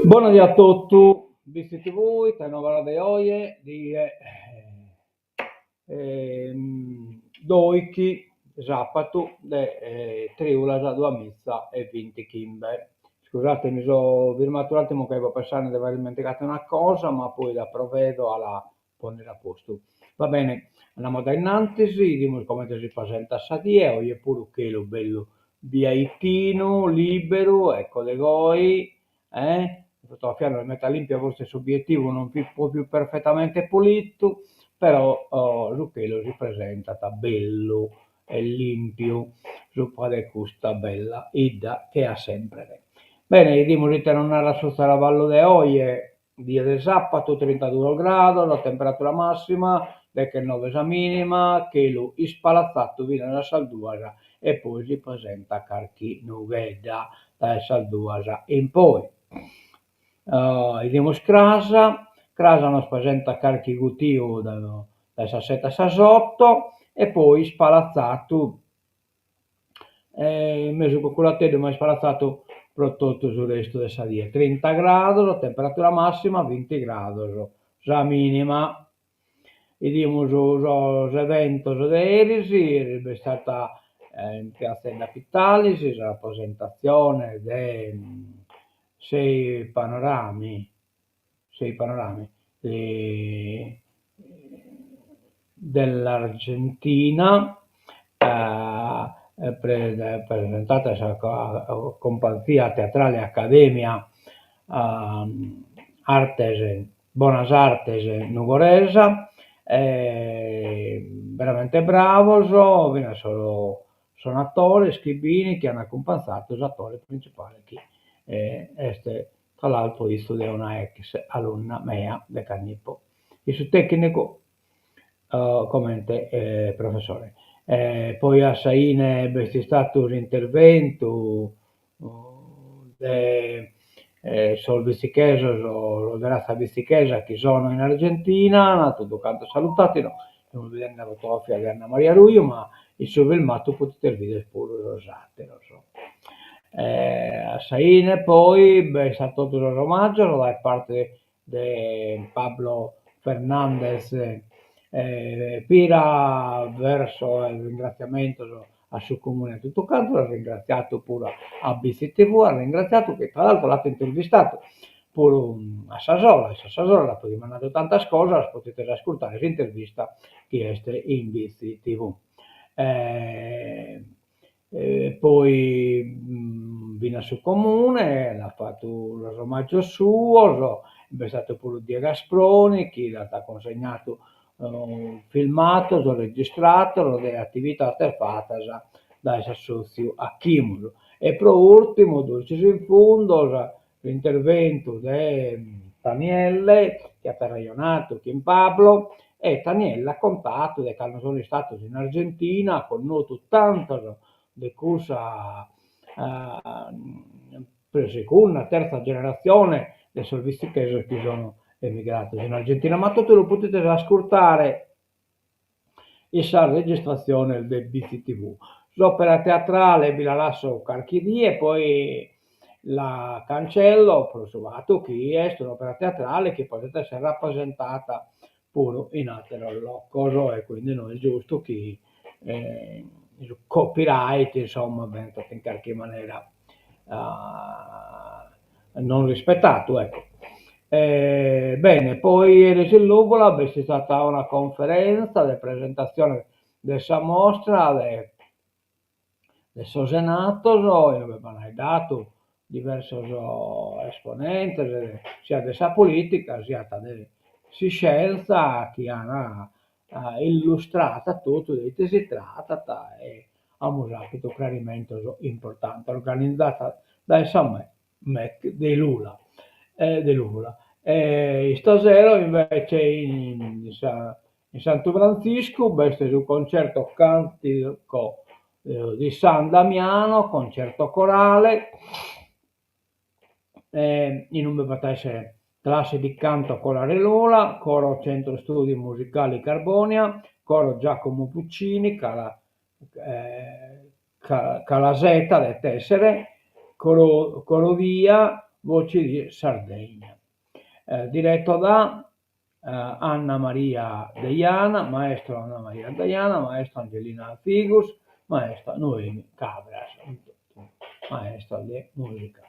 Buonasera a tutti, visti voi, te nuova di oggi, doiki, sabato, de triula già due mizza e 20 kimbe. Scusate, mi sono fermato un attimo che avevo pensato di aver dimenticato una cosa, ma poi la provvedo alla ponere a posto. Va bene, andiamo da innanzi, vediamo come si presenta Sadie, oggi è pure che lo bello biaitino, libero, ecco le goi, fotografiare la meta limpia forse è obiettivo non più, un po' più perfettamente pulito, però Zucchello si presenta da bello e limpio, su quale questa bella idea che ha sempre. Bene, vediamo di tornare su Saravallo de Oie, dia del sabato, 32 gradi, la temperatura massima, che 9 la minima, che lo ispalazzato viene da Salduasa e poi si presenta Carchi Nughedda da Salduasa in poi. Vediamo Crasa, Crasa non presenta Carchi Gutio da 17 a 18 e poi spalazzato, messo con la tenda ma spalazzato prodotto sul resto del salire. 30 gradi, la temperatura massima 20 gradi, la minima. Vediamo gli eventi di ieri, è stata in Piazza della Pitalisi la presentazione dei sei panorami dell'Argentina, presentata con compagnia teatrale Accademia Artes, Buonas Artes Nugoresa, veramente bravo, sono attori, scribini che hanno accompagnato l'attore principale che tra l'altro io studio una ex alunna mia di Cagnipo. Il suo tecnico commente professore. Poi a Saine è stato un intervento sul Vistichesa, della Vistichesa che sono in Argentina, tutto canto salutati, no? Non vedendo la fotografia di Anna Maria Ruio, ma il suo filmato potete vedere pure rosate, lo so. A Saine poi è stato tutto il omaggio da parte di Pablo Fernandez Pira verso il ringraziamento al suo comune a tutto canto, l'ha ringraziato pure a BCTV, ha ringraziato che tra l'altro l'ha intervistato pure a Sassola l'ha poi mandato tante cose, potete ascoltare l'intervista che è in BCTV. Poi viene sul comune, ha fatto l'omaggio suo, è stato pure Diego Gasproni che l'ha consegnato filmato, l'ho registrato, l'ho delle attività fatte da socio a Chimulo. E per ultimo, dolcis in fondo, l'intervento di Daniele, che ha raionato Kim Pablo, e Daniele ha contato che hanno sono stato in Argentina, con noto tanto di corsa per seconda, terza generazione dei servizi che sono emigrati in Argentina, ma tutto lo potete ascoltare in sa registrazione del BCTV. L'opera teatrale vi la lascio qualche dia e poi la cancello, provato che è un'opera teatrale che potete essere rappresentata pure in altro loco e quindi non è giusto che il copyright insomma venga in qualche maniera non rispettato, ecco. Bene, poi ieri in Lugola è stata una conferenza di presentazione di questa mostra Adesso Senato, non hai dato diversos esponentes, sia della politica, sia de si scelta chi ha illustrata tutto di che si tratta e abbiamo capito chiarimento importante, organizzata da Samuel Mac di Lula. Di Lula. Stasera invece in Santo Francisco, questo è un concerto cantico di San Damiano, concerto corale, in un battese classe di canto corale Lola, coro centro studi musicali Carbonia, coro Giacomo Puccini, Calasetta le Tessere, coro Via, voci di Sardegna. Diretto da Anna Maria Deiana, maestro Anna Maria Deiana, maestro Angelina Figus, maestra Noemi Cabras, maestra di musica.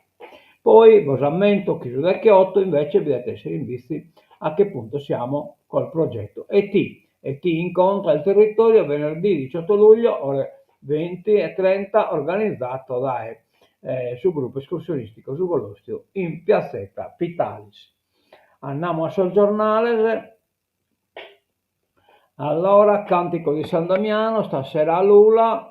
Poi, Bosamento, Chiuso del Chiotto, invece dovete essere in visti a che punto siamo col progetto ET incontra il territorio venerdì 18 luglio ore 20:30 organizzato sul gruppo escursionistico Sugolostio in piazzetta Pitalis. Andiamo a soggiornare. Allora, Cantico di San Damiano, stasera a Lula,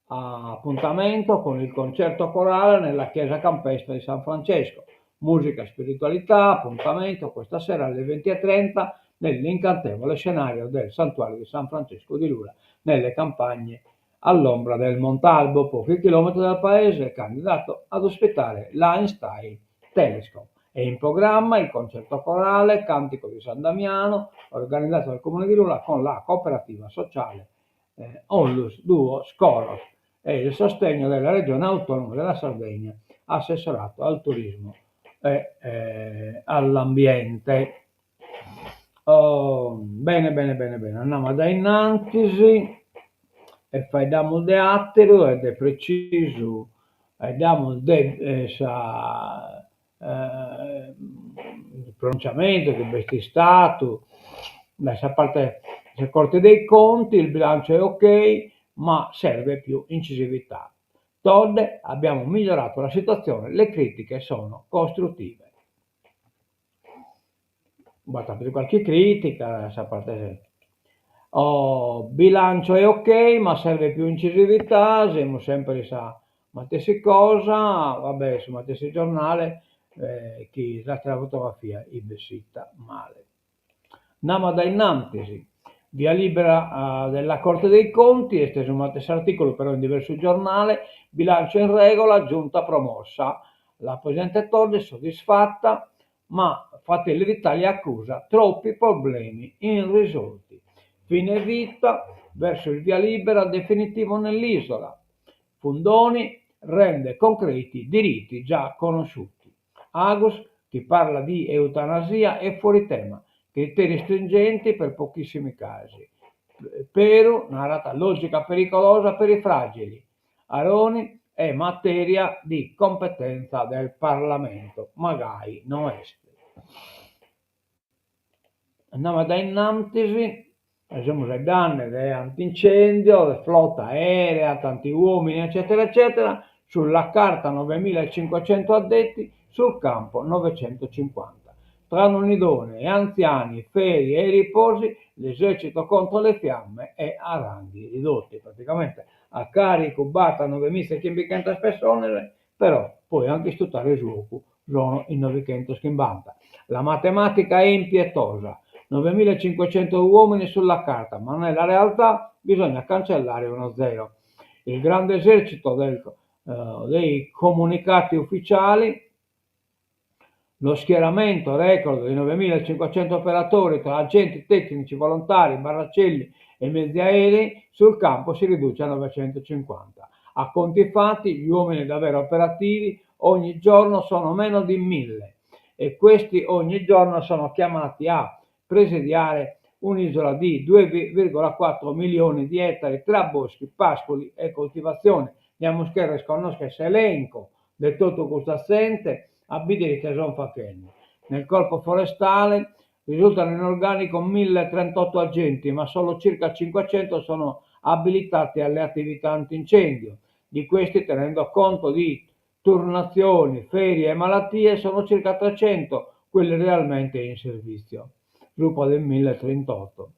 appuntamento con il concerto corale nella chiesa campestre di San Francesco. Musica e spiritualità, appuntamento questa sera alle 20:30 nell'incantevole scenario del santuario di San Francesco di Lula, nelle campagne all'ombra del Montalbo, pochi chilometri dal paese, candidato ad ospitare l'Einstein Telescope. È in programma il concerto corale Cantico di San Damiano, organizzato dal Comune di Lula con la cooperativa sociale Onlus Duo Scoros e il sostegno della Regione Autonoma della Sardegna, assessorato al turismo e all'ambiente. Oh, bene, bene, bene, bene. Andiamo ad innanzi e faiamo de attero ed è preciso, diamo il pronunciamento che è stato, a parte le Corte dei Conti, il bilancio è ok, ma serve più incisività. Todd, abbiamo migliorato la situazione, le critiche sono costruttive. Basta per qualche critica, a parte bilancio è ok, ma serve più incisività, siamo sempre sa matessi cosa, vabbè, su matessi giornale, chi la fotografia i bessita male. Andiamo da innantesi, via libera della Corte dei Conti, esteso un matessi articolo però in diverso giornale, bilancio in regola, giunta promossa, la Presidente Todd è soddisfatta, ma Fratelli d'Italia accusa troppi problemi irrisolti. Fine vita verso il via libera definitivo nell'isola. Fundoni rende concreti diritti già conosciuti. Agus, chi parla di eutanasia è fuori tema, criteri stringenti per pochissimi casi. Peru, una rata logica pericolosa per i fragili. Aroni è materia di competenza del Parlamento, magari non est. Andiamo da innantisi, siamo le danne antincendio, la flotta aerea, tanti uomini, eccetera, eccetera, sulla carta 9.500 addetti, sul campo 950. Tra non idonei, anziani, ferie e riposi, l'esercito contro le fiamme è a ranghi ridotti. Praticamente a carico batta 9.600 persone, però poi anche studiare il gioco sono in 950. La matematica è impietosa. 9.500 uomini sulla carta, ma nella realtà bisogna cancellare uno zero. Il grande esercito dei comunicati ufficiali, lo schieramento record di 9.500 operatori tra agenti tecnici, volontari, barracelli e mezzi aerei, sul campo si riduce a 950. A conti fatti, gli uomini davvero operativi ogni giorno sono meno di 1.000 e questi ogni giorno sono chiamati a presidiare un'isola di 2,4 milioni di ettari tra boschi, pascoli e coltivazione. Andiamo a sconoscere elenco del tutto questo assente, abitare che sono facendo. Nel corpo forestale risultano in organico 1.038 agenti, ma solo circa 500 sono abilitati alle attività antincendio. Di questi, tenendo conto di turnazioni, ferie e malattie, sono circa 300 quelli realmente in servizio, gruppo del 1038,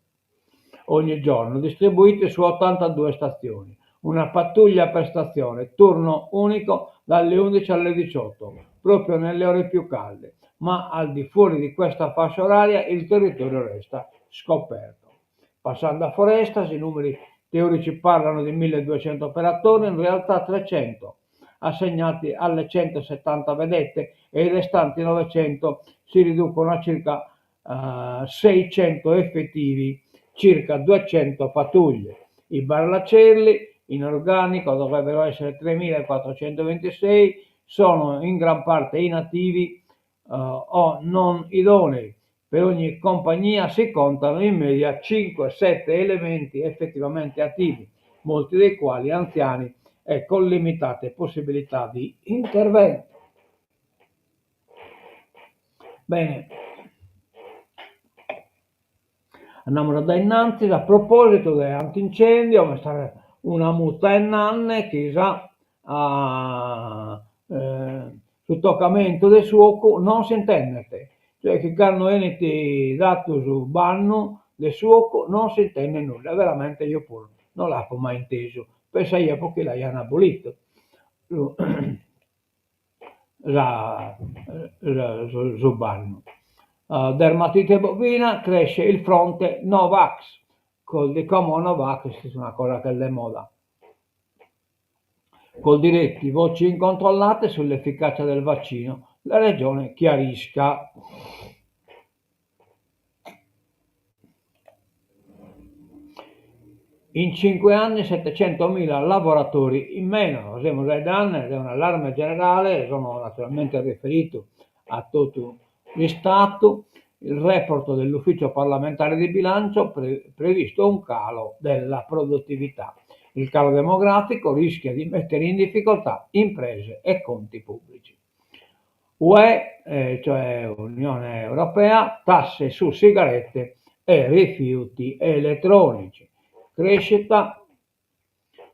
ogni giorno, distribuiti su 82 stazioni, una pattuglia per stazione, turno unico dalle 11 alle 18, proprio nelle ore più calde, ma al di fuori di questa fascia oraria il territorio resta scoperto. Passando a Forestas, i numeri teorici parlano di 1200 operatori, in realtà 300 assegnati alle 170 vedette e i restanti 900 si riducono a circa 600 effettivi, circa 200 pattuglie. I barlacelli in organico dovrebbero essere 3.426, sono in gran parte inattivi o non idonei. Per ogni compagnia si contano in media 5-7 elementi effettivamente attivi, molti dei quali anziani e con limitate possibilità di intervento. Bene, andiamo da innanzi. A proposito dell'antincendio, mi sta una muta in nanne, chissà, sul toccamento del suoco non si intende, cioè che hanno dato su banno del suoco non si intende nulla, veramente io pure non l'avevo mai inteso, pensa io perché l'hanno abolito. Sul banno. Dermatite bovina cresce il fronte Novax, col dicomo Novax è una cosa che è di moda. Col diretti voci incontrollate sull'efficacia del vaccino, la regione chiarisca. In 5 anni 700.000 lavoratori in meno, siamo dai danni, è un allarme generale, sono naturalmente riferito a tutto lo Stato. Il report dell'ufficio parlamentare di bilancio previsto un calo della produttività. Il calo demografico rischia di mettere in difficoltà imprese e conti pubblici. UE, cioè Unione Europea, tasse su sigarette e rifiuti elettronici. Crescita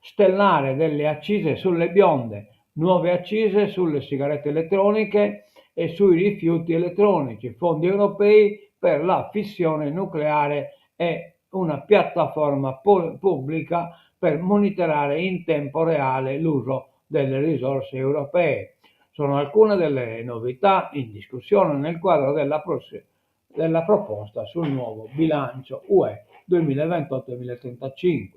stellare delle accise sulle bionde, nuove accise sulle sigarette elettroniche e sui rifiuti elettronici, fondi europei per la fissione nucleare e una piattaforma pubblica per monitorare in tempo reale l'uso delle risorse europee. Sono alcune delle novità in discussione nel quadro della proposta sul nuovo bilancio UE 2028-2035.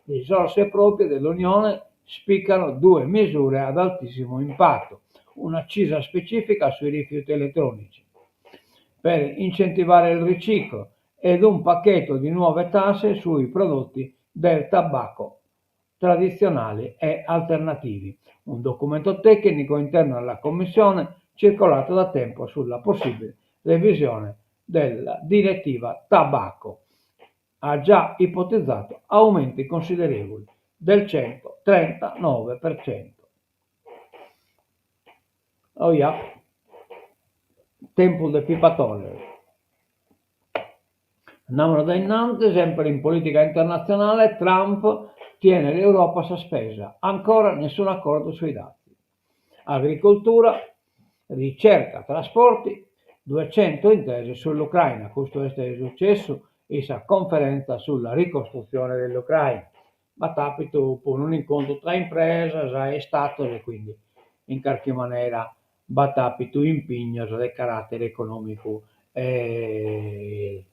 Le risorse proprie dell'Unione spiccano 2 misure ad altissimo impatto, un'accisa specifica sui rifiuti elettronici per incentivare il riciclo ed un pacchetto di nuove tasse sui prodotti del tabacco tradizionali e alternativi. Un documento tecnico interno alla Commissione circolato da tempo sulla possibile revisione della direttiva tabacco. Ha già ipotizzato aumenti considerevoli del 139%. Oh yeah, tempo del pipatore. Andiamo da innanzi, sempre in politica internazionale, Trump tiene l'Europa sospesa, ancora nessun accordo sui dazi. Agricoltura, ricerca, trasporti, 200 intese sull'Ucraina, questo è successo questa conferenza sulla ricostruzione dell'Ucraina, ma tapito per un incontro tra imprese e Stato e quindi in qualche maniera batapito impegno di carattere economico e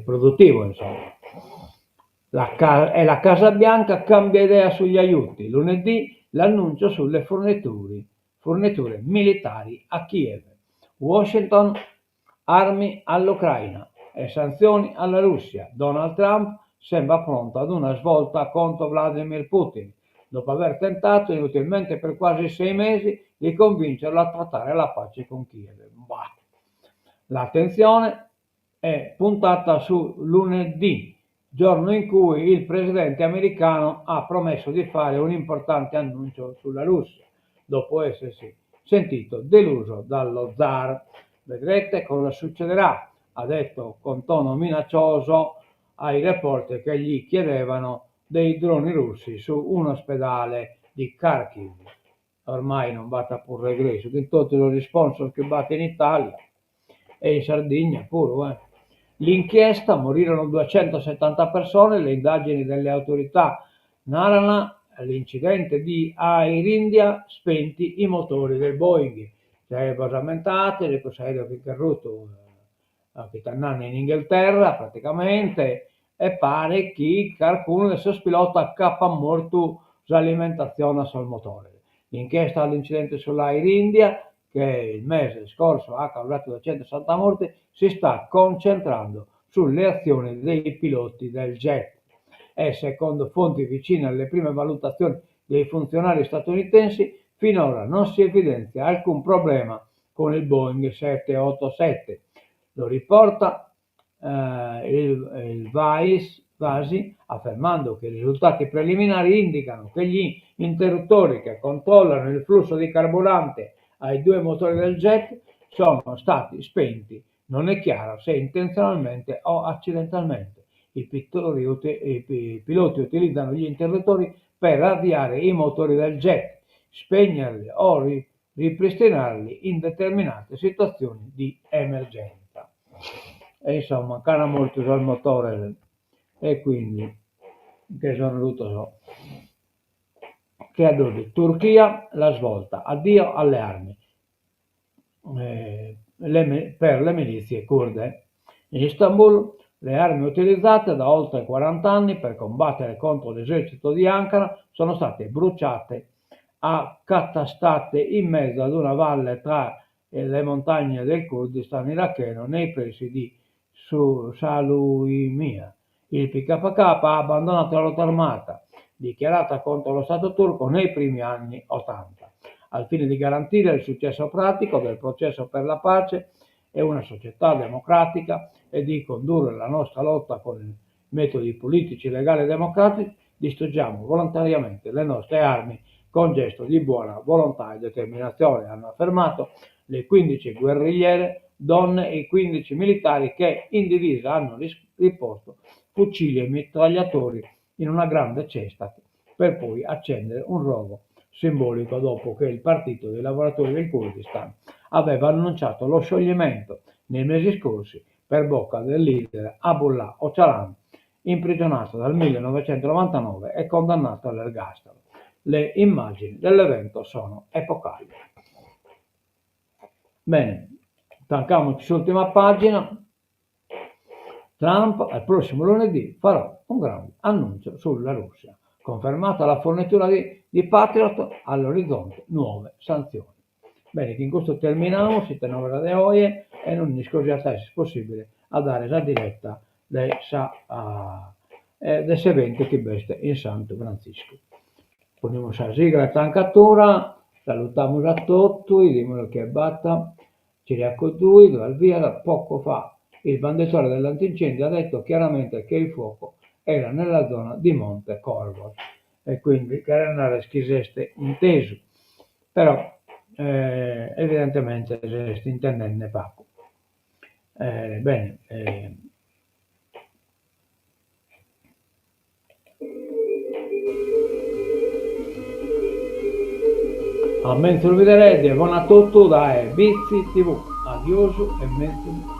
produttivo, insomma. La Casa Bianca cambia idea sugli aiuti. Lunedì l'annuncio sulle forniture militari a Kiev. Washington, armi all'Ucraina e sanzioni alla Russia. Donald Trump sembra pronto ad una svolta contro Vladimir Putin, dopo aver tentato inutilmente per quasi 6 mesi di convincerlo a trattare la pace con Kiev. L'attenzione è puntata su lunedì, giorno in cui il presidente americano ha promesso di fare un importante annuncio sulla Russia, dopo essersi sentito deluso dallo zar. Vedrete cosa succederà, ha detto con tono minaccioso ai reporter che gli chiedevano dei droni russi su un ospedale di Kharkiv. Ormai non batte pur regresso, che tutti i sponsor che batte in Italia e in Sardegna pure. L'inchiesta, morirono 270 persone, le indagini delle autorità narrano l'incidente di Air India, spenti i motori del Boeing. Cioè, basamentate, le cose che interrotto che tornano in Inghilterra praticamente, e pare che qualcuno del suo pilota accappa morto l'alimentazione sul motore. L'inchiesta all'incidente sull'Air India, che il mese scorso ha causato 260 morti, si sta concentrando sulle azioni dei piloti del jet e, secondo fonti vicine alle prime valutazioni dei funzionari statunitensi, finora non si evidenzia alcun problema con il Boeing 787. Lo riporta il Vasi, affermando che i risultati preliminari indicano che gli interruttori che controllano il flusso di carburante ai due motori del jet sono stati spenti. Non è chiaro se intenzionalmente o accidentalmente. I piloti utilizzano gli interruttori per avviare i motori del jet, spegnerli o ripristinarli in determinate situazioni di emergenza. E insomma, cana molto sul motore, e quindi che sono dovuto che ad oggi Turchia la svolta, addio alle armi per le milizie kurde. In Istanbul le armi utilizzate da oltre 40 anni per combattere contro l'esercito di Ankara sono state bruciate, accatastate in mezzo ad una valle tra le montagne del Kurdistan iracheno nei pressi di Saluimia. Il PKK ha abbandonato la lotta armata dichiarata contro lo Stato turco nei primi anni 80, al fine di garantire il successo pratico del processo per la pace e una società democratica e di condurre la nostra lotta con metodi politici, legali e democratici. Distruggiamo volontariamente le nostre armi con gesto di buona volontà e determinazione, hanno affermato le 15 guerrigliere donne e i 15 militari che in divisa hanno riposto fucili e mitragliatori in una grande cesta per poi accendere un rogo simbolico dopo che il Partito dei Lavoratori del Kurdistan aveva annunciato lo scioglimento nei mesi scorsi per bocca del leader Abdullah Öcalan, imprigionato dal 1999 e condannato all'ergastolo. Le immagini dell'evento sono epocali. Bene, tocchiamo sull'ultima pagina. Trump al prossimo lunedì farà un grande annuncio sulla Russia. Confermata la fornitura di Patriot, all'orizzonte nuove sanzioni. Bene, che in questo terminiamo, siete 9 ore oggi e non scorgiate se possibile a dare la diretta del evento che veste in Santo Francisco. Poniamo la sigla tancatura, salutiamo a tutti, dimono che batta, ci riaccodui, dal via da poco fa. Il bandettore dell'antincendio ha detto chiaramente che il fuoco era nella zona di Monte Corvo e quindi che era una schizeste inteso, però evidentemente resta intendendo poco. Bene, a mentre vedrete, buon a tutti da Bizzi TV, adioso e mentre